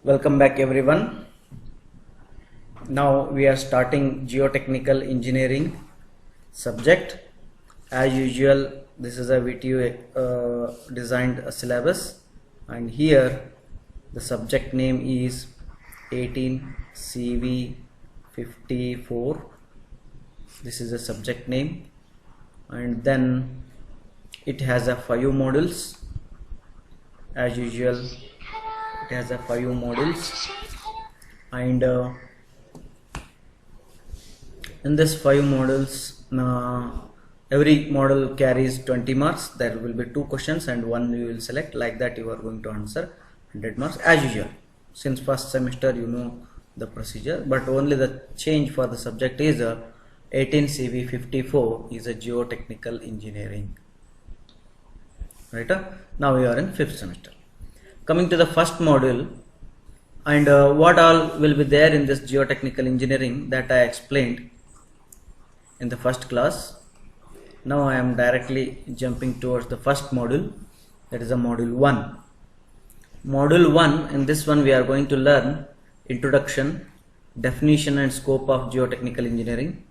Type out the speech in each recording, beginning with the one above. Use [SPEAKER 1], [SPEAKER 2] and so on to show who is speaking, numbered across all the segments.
[SPEAKER 1] Welcome back everyone. Now we are starting geotechnical engineering subject. As usual, this is a VTU designed syllabus, and here the subject name is 18 CV 54. This is a subject name, and then it has a 5 modules. As usual, it has a 5 modules, and in this 5 modules, every model carries 20 marks. There will be 2 questions and 1 you will select. Like that you are going to answer 100 marks as usual. Since first semester you know the procedure, but only the change for the subject is 18 CV 54 is a geotechnical engineering. Right? Now we are in 5th semester. Coming to the first module, and what all will be there in this geotechnical engineering that I explained in the first class. Now I am directly jumping towards the first module, that is a module 1. Module 1, in this one we are going to learn introduction, definition and scope of geotechnical engineering,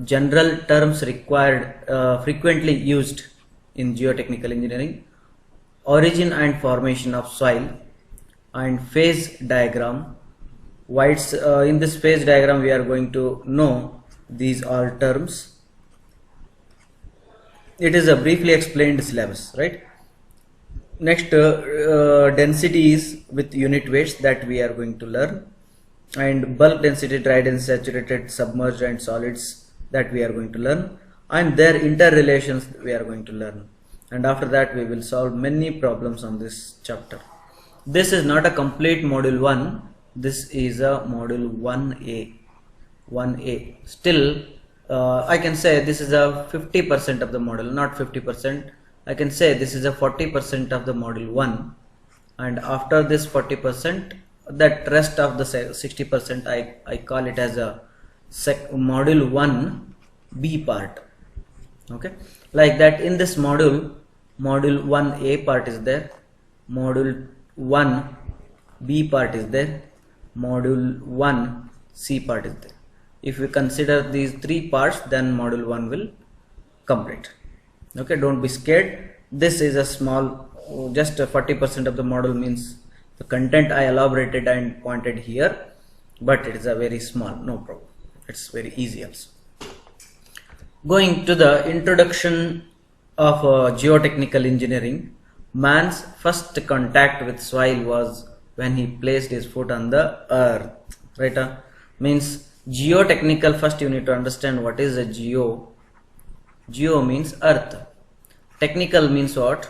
[SPEAKER 1] general terms required frequently used in geotechnical engineering, origin and formation of soil, and phase diagram. In this phase diagram we are going to know these all terms. It is a briefly explained syllabus, right? Next, densities with unit weights that we are going to learn, and bulk density, dry density, saturated, submerged and solids that we are going to learn, and their interrelations we are going to learn. And after that we will solve many problems on this chapter. This is not a complete module 1, this is a module 1A. Still I can say this is a 50% of the module, not 50%. I can say this is a 40% of the module 1, and after this 40%, that rest of the 60% I call it as a module 1B part. Okay, like that. In this module 1A part is there, module 1B part is there, module 1C part is there. If we consider these 3 parts, then module 1 will complete. Okay, don't be scared. This is a small, just 40% of the module, means the content I elaborated and pointed here, but it is a very small, no problem. It's very easy also. Going to the introduction of geotechnical engineering, man's first contact with soil was when he placed his foot on the earth. Right? Means geotechnical, first you need to understand what is a geo. Geo means earth. Technical means what?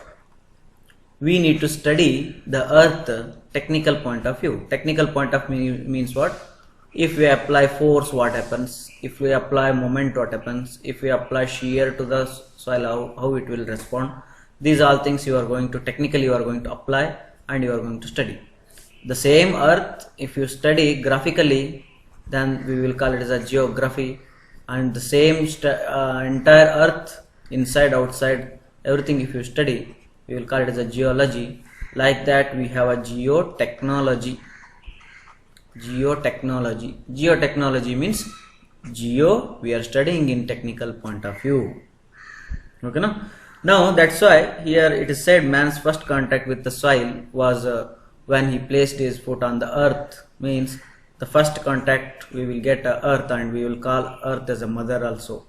[SPEAKER 1] We need to study the earth technical point of view. Technical point of view means what? If we apply force, what happens? If we apply moment, what happens? If we apply shear to the soil, how it will respond? These all things you are going to technically you are going to apply and you are going to study. The same earth, if you study graphically, then we will call it as a geography. And the same entire earth, inside, outside, everything if you study, we will call it as a geology. Like that we have a geotechnology. Geotechnology means geo, we are studying in technical point of view. Okay, now that's why here it is said man's first contact with the soil was when he placed his foot on the earth. Means the first contact we will get earth, and we will call earth as a mother also.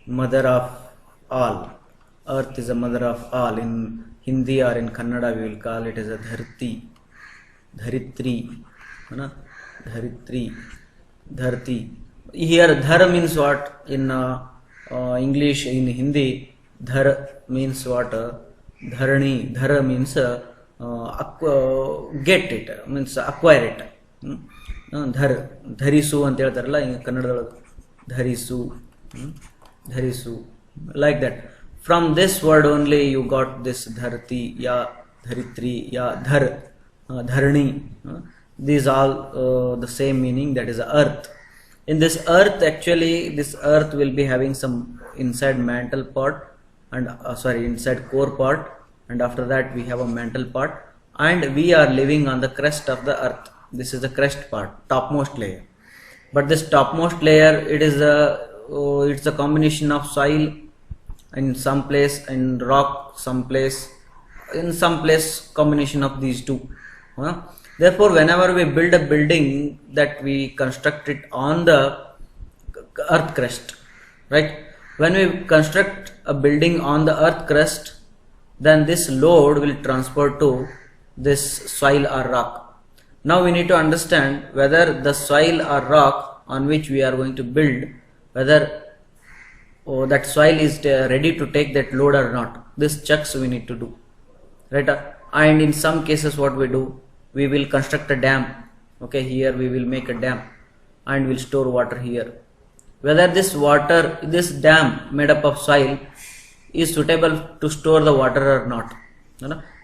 [SPEAKER 1] Mother of all. Earth is a mother of all. In Hindi or in Kannada we will call it as a dharti. Dharitri. Dharti. Here dhar means what? In English, in Hindi, dhar means what? Dharani. Dhar means get it, means acquire it. Dharisu ಅಂತ ಹೇಳ್ತಾರಲ್ಲ ಕನ್ನಡದೊಳಗೆ, ಧರಿಸು, like that. From this word only you got this dharti, ya dharitri, ya dhar, dharani. These all the same meaning, that is earth. In this earth, actually this earth will be having some inside mantle part and inside core part, and after that we have a mantle part, and we are living on the crust of the earth. This is the crust part, topmost layer. But this topmost layer, it's a combination of soil in some place and rock some place, in some place combination of these two. Therefore, whenever we build a building, that we construct it on the earth crust, right? When we construct a building on the earth crust, then this load will transfer to this soil or rock. Now we need to understand whether the soil or rock on which we are going to build, whether that soil is ready to take that load or not. This checks we need to do, right? And in some cases what we do, we will construct a dam. Okay, here we will make a dam and we'll store water here. Whether this dam made up of soil is suitable to store the water or not.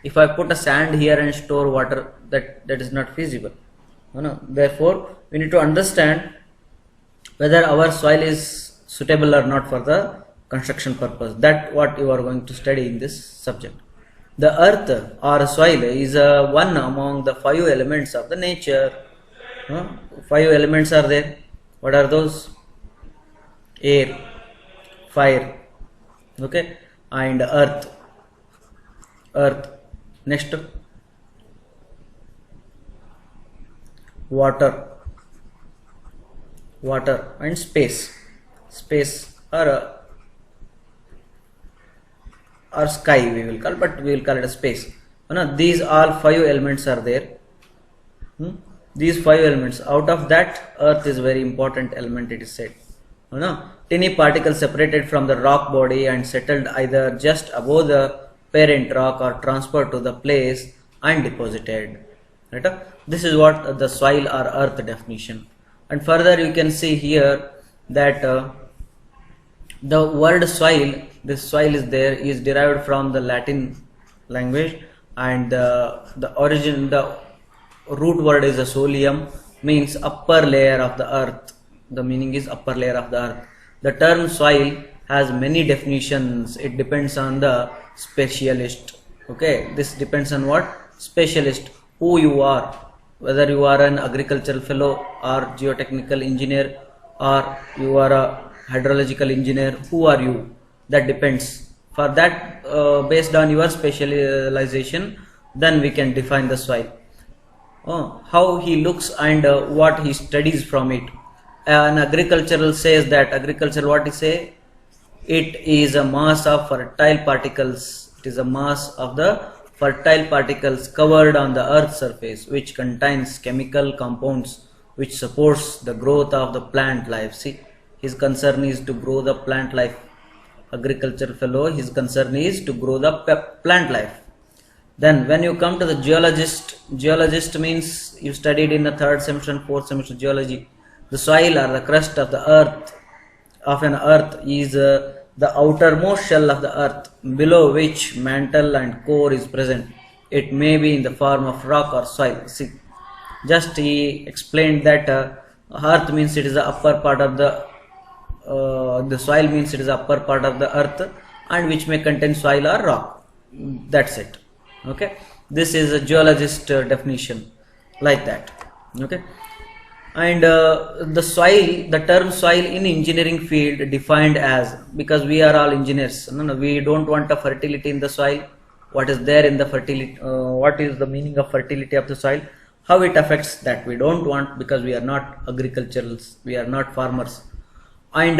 [SPEAKER 1] If I put a sand here and store water, that is not feasible. Therefore, we need to understand whether our soil is suitable or not for the construction purpose. That what you are going to study in this subject. The earth or soil is one among the 5 elements of the nature. 5 elements are there. What are those? Air, fire, okay, and earth. Next, water, and space or sky we will call, but we will call it a space. These all 5 elements are there. These 5 elements, out of that, earth is very important element, it is said. Tiny particles separated from the rock body and settled either just above the parent rock or transferred to the place and deposited. Right? This is what the soil or earth definition. And further you can see here that the word soil, this soil is there, is derived from the Latin language, and the root word is a solium, means upper layer of the earth. The meaning is upper layer of the earth. The term soil has many definitions. It depends on the specialist. Okay, this depends on what? Specialist, who you are, whether you are an agricultural fellow or geotechnical engineer, or you are a hydrological engineer. Who are you? That depends. For that, based on your specialization, then we can define the soil. How he looks and what he studies from it. An agricultural says that what he say? It is a mass of fertile particles. It is a mass of the fertile particles covered on the earth's surface, which contains chemical compounds which supports the growth of the plant life. See, his concern is to grow the plant life. Agricultural fellow, his concern is to grow the plant life. Then when you come to the geologist means you studied in the 3rd semester and 4th semester geology. The soil or the crust of the earth, of an earth, is the outermost shell of the earth, below which mantle and core is present. It may be in the form of rock or soil. See, just he explained that earth means it is the upper part of the soil means it is the upper part of the earth, and which may contain soil or rock. That's it. Okay, this is a geologist definition, like that. Okay. And the soil, the term soil in engineering field defined as, because we are all engineers, we don't want a fertility in the soil. What is there in the fertility? What is the meaning of fertility of the soil? How it affects that? We don't want, because we are not agriculturals, we are not farmers, and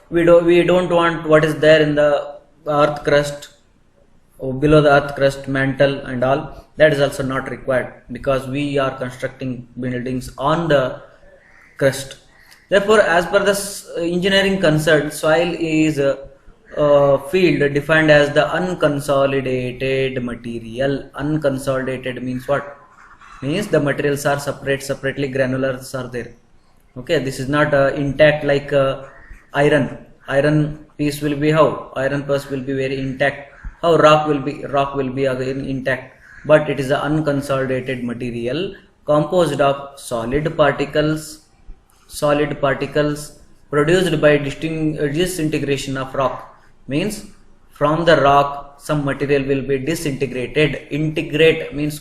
[SPEAKER 1] we don't want what is there in the earth crust, or below the earth crust, mantle and all. That is also not required, because we are constructing buildings on the crust. Therefore, as per the engineering concern, soil is a field defined as the unconsolidated material. Unconsolidated means what? Means the materials are separately granulars are there. Okay, this is not intact like iron. Iron piece will be how? Iron piece will be very intact. How rock will be again intact. But it is an unconsolidated material composed of solid particles produced by disintegration of rock. Means from the rock some material will be disintegrated. Integrate means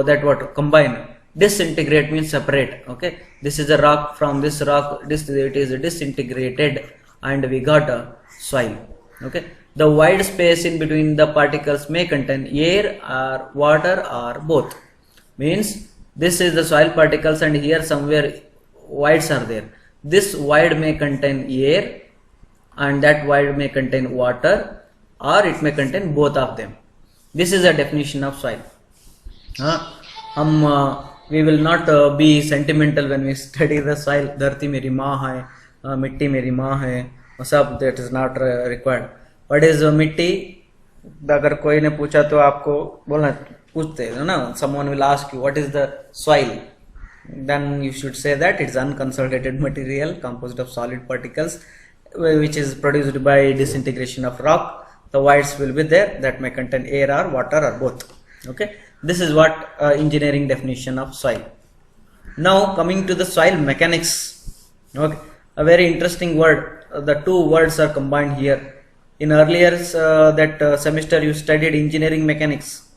[SPEAKER 1] that what combine. Disintegrate means separate. Okay, this is a rock, from this rock it is disintegrated and we got a soil. Okay, the wide space in between the particles may contain air or water or both. Means this is the soil particles and here somewhere voids are there. This void may contain air and that void may contain water, or it may contain both of them. This is a definition of soil. We will not be sentimental when we study the soil. धरती मेरी माँ है, मिट्टी मेरी माँ है, सब, that is not required. What is मिट्टी? अगर कोई ने पूछा तो आपको बोलना, पूछते हैं ना, someone will ask you what is the soil, then you should say that it's unconsolidated material composed of solid particles which is produced by disintegration of rock. The voids will be there that may contain air or water or both. Okay, this is what engineering definition of soil. Now coming to the soil mechanics. Okay, a very interesting word. The two words are combined here. In earlier semester you studied engineering mechanics.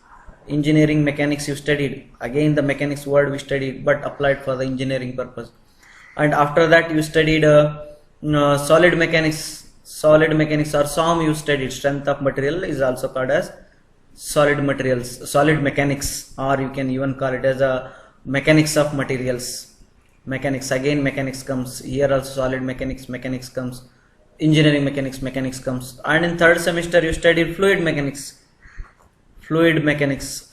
[SPEAKER 1] Engineering mechanics you studied. Again the mechanics word we studied, but applied for the engineering purpose. And after that you studied solid mechanics. Solid mechanics or SOM you studied. Strength of material is also called as solid materials, solid mechanics, or you can even call it as a mechanics of materials. Mechanics, again mechanics comes here, also solid mechanics comes, engineering mechanics comes. And in third semester you studied fluid mechanics.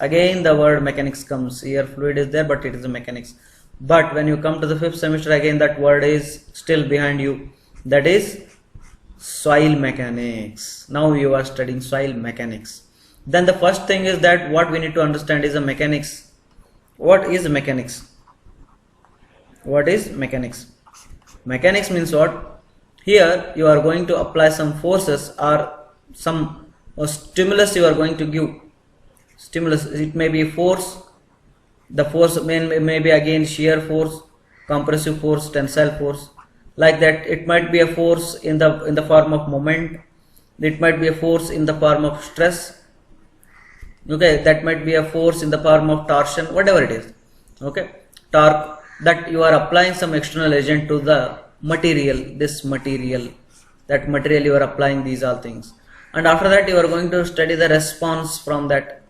[SPEAKER 1] Again the word mechanics comes here. Fluid is there, but it is a mechanics. But when you come to the fifth semester, again that word is still behind you, that is soil mechanics. Now you are studying soil mechanics. Then the first thing is that what we need to understand is a mechanics. What is mechanics? What is mechanics? Mechanics means what? Here you are going to apply some forces or some stimulus you are going to give. Stimulus, it may be force. The force may be again shear force, compressive force, tensile force. Like that, it might be a force in the form of moment. It might be a force in the form of stress. Okay, that might be a force in the form of torsion, whatever it is. Okay, torque, that you are applying some external agent to the material, that material you are applying, these all things. And after that you are going to study the response from that.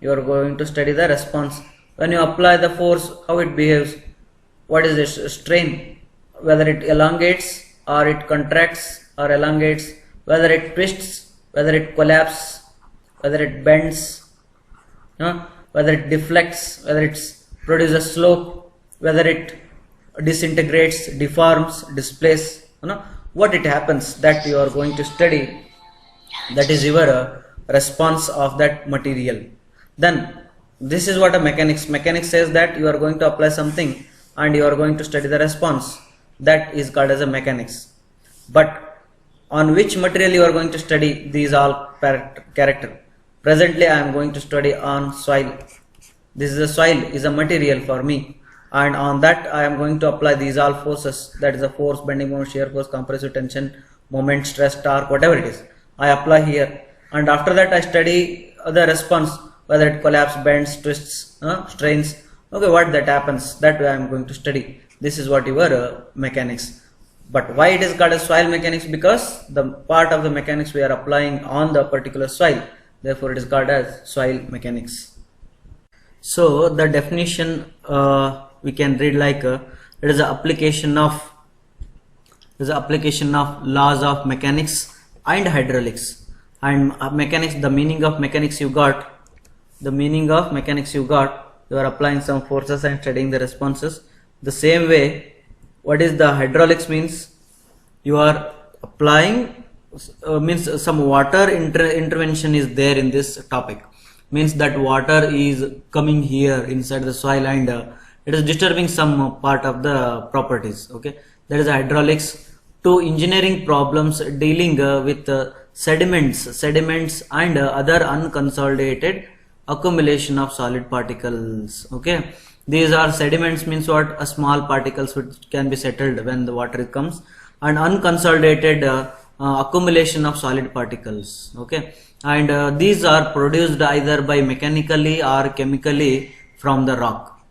[SPEAKER 1] You are going to study the response. When you apply the force, how it behaves, what is this strain, whether it elongates or it contracts or elongates, whether it twists, whether it collapses, whether it bends, whether it deflects, whether it produces slope, whether it disintegrates, deforms, displaces, what it happens, that you are going to study. That is your response of that material. Then this is what a mechanics says, that you are going to apply something and you are going to study the response. That is called as a mechanics. But on which material you are going to study these all character? Presently I am going to study on soil. This is a soil, is a material for me, and on that I am going to apply these all forces. That is a force, bending moment, shear force, compressive tension, moment, stress, torque, whatever it is, I apply here. And after that I study the response, whether it collapses, bends, twists, strains. Okay, what that happens, that way I am going to study. This is what your mechanics. But why it is called as soil mechanics? Because the part of the mechanics we are applying on the particular soil, therefore it is called as soil mechanics. So the definition we can read like it is an application of laws of mechanics and hydraulics. And mechanics, the meaning of mechanics you got, you are applying some forces and studying the responses. The same way, what is the hydraulics means? You are applying means some water intervention is there in this topic. Means that water is coming here inside the soil and it is disturbing some part of the properties. Okay, that is hydraulics. To engineering problems dealing with sediments and other unconsolidated accumulation of solid particles. Okay, these are sediments means what? A small particles which can be settled when the water comes, and unconsolidated accumulation of solid particles. Okay, and these are produced either by mechanically or chemically from the rock.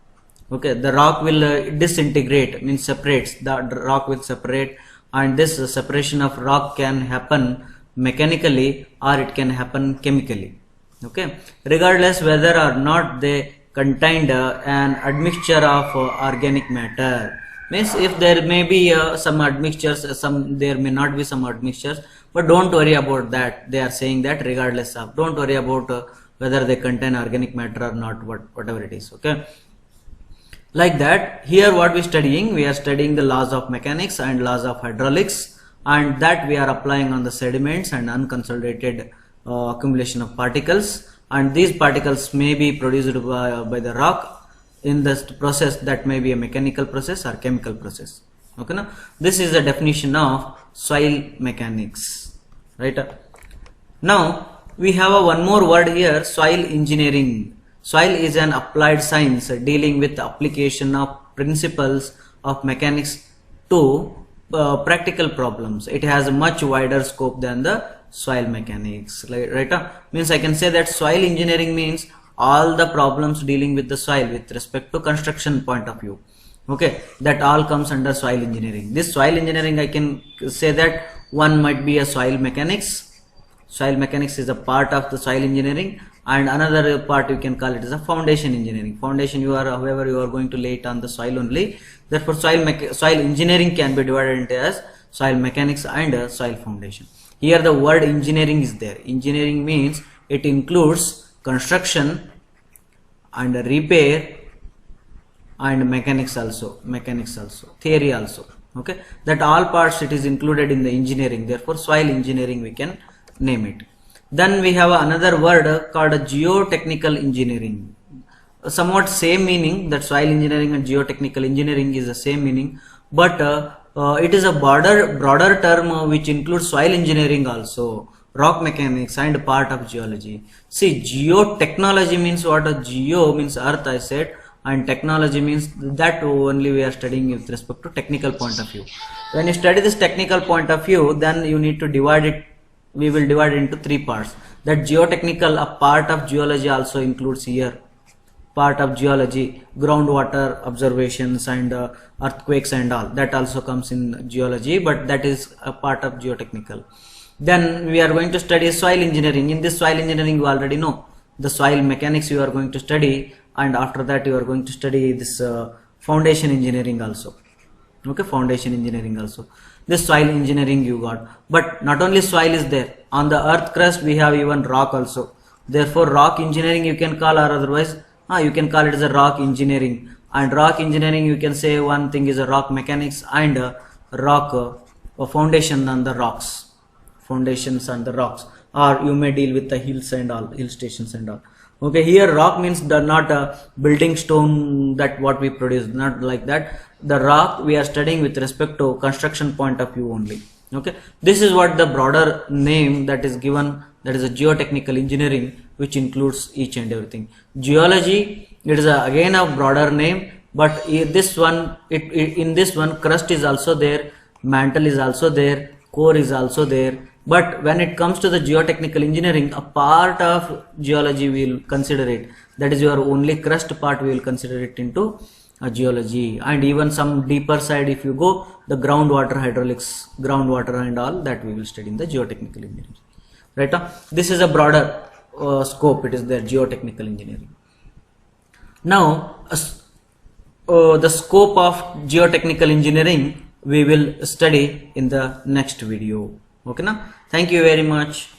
[SPEAKER 1] Okay, the rock will disintegrate, means separates, the rock will separate, and this separation of rock can happen mechanically or it can happen chemically. Okay, regardless whether or not they contained an admixture of organic matter. Means if there may be some admixtures, there may not be some admixtures, but don't worry about that. They are saying that regardless of, don't worry about whether they contain organic matter or not, whatever it is. Okay, like that. Here what we studying, we are studying the laws of mechanics and laws of hydraulics, and that we are applying on the sediments and unconsolidated accumulation of particles, and these particles may be produced by the rock in this process, that may be a mechanical process or chemical process. Okay, now this is the definition of soil mechanics, right? Now we have one more word here, soil engineering. Soil is an applied science dealing with the application of principles of mechanics to practical problems. It has a much wider scope than the soil mechanics, right? Means I can say that soil engineering means all the problems dealing with the soil with respect to construction point of view. Okay, that all comes under soil engineering. This soil engineering, I can say that one might be a soil mechanics. Soil mechanics is a part of the soil engineering, and another part you can call it as a foundation engineering. Foundation, you are, however, you are going to lay it on the soil only. Therefore soil engineering can be divided into as soil mechanics and soil foundation. Here the word engineering is there. Engineering means it includes construction and repair and mechanics also, theory also. Okay, that all parts it is included in the engineering. Therefore soil engineering we can name it. Then we have another word called geotechnical engineering. Somewhat same meaning, that soil engineering and geotechnical engineering is the same meaning, but it is a broader term which includes soil engineering also, rock mechanics and part of geology. See, geotechnology means what? Geo means earth, I said, and technology means that only we are studying with respect to technical point of view. When you study this technical point of view, then you need to divide it. We will divide it into three parts. That geotechnical, a part of geology also includes here. Part of geology, groundwater observations and earthquakes and all, that also comes in geology, but that is a part of geotechnical. Then we are going to study soil engineering. In this soil engineering, you already know the soil mechanics you are going to study, and after that you are going to study this foundation engineering also. Okay, foundation engineering also. This soil engineering you got, but not only soil is there, on the earth crust we have even rock also. Therefore rock engineering you can call, or otherwise you can call it as a rock engineering. And rock engineering, you can say one thing is a rock mechanics and rock foundation on the rocks, foundations on the rocks, or you may deal with the hills and all, hill stations and all. Okay, here rock means the not a building stone that what we produce, not like that. The rock we are studying with respect to construction point of view only. Okay, this is what the broader name that is given, that is a geotechnical engineering, which includes each and everything. Geology, it is again a broader name, but this one, in this one, crust is also there, mantle is also there, core is also there. But when it comes to the geotechnical engineering, a part of geology we will consider it. That is your only crust part, we will consider it into geology. And even some deeper side, if you go, the groundwater hydraulics, groundwater and all, that we will study in the geotechnical engineering. Right? This is a broader scope, it is there, geotechnical engineering. Now the scope of geotechnical engineering we will study in the next video. Okay, now thank you very much.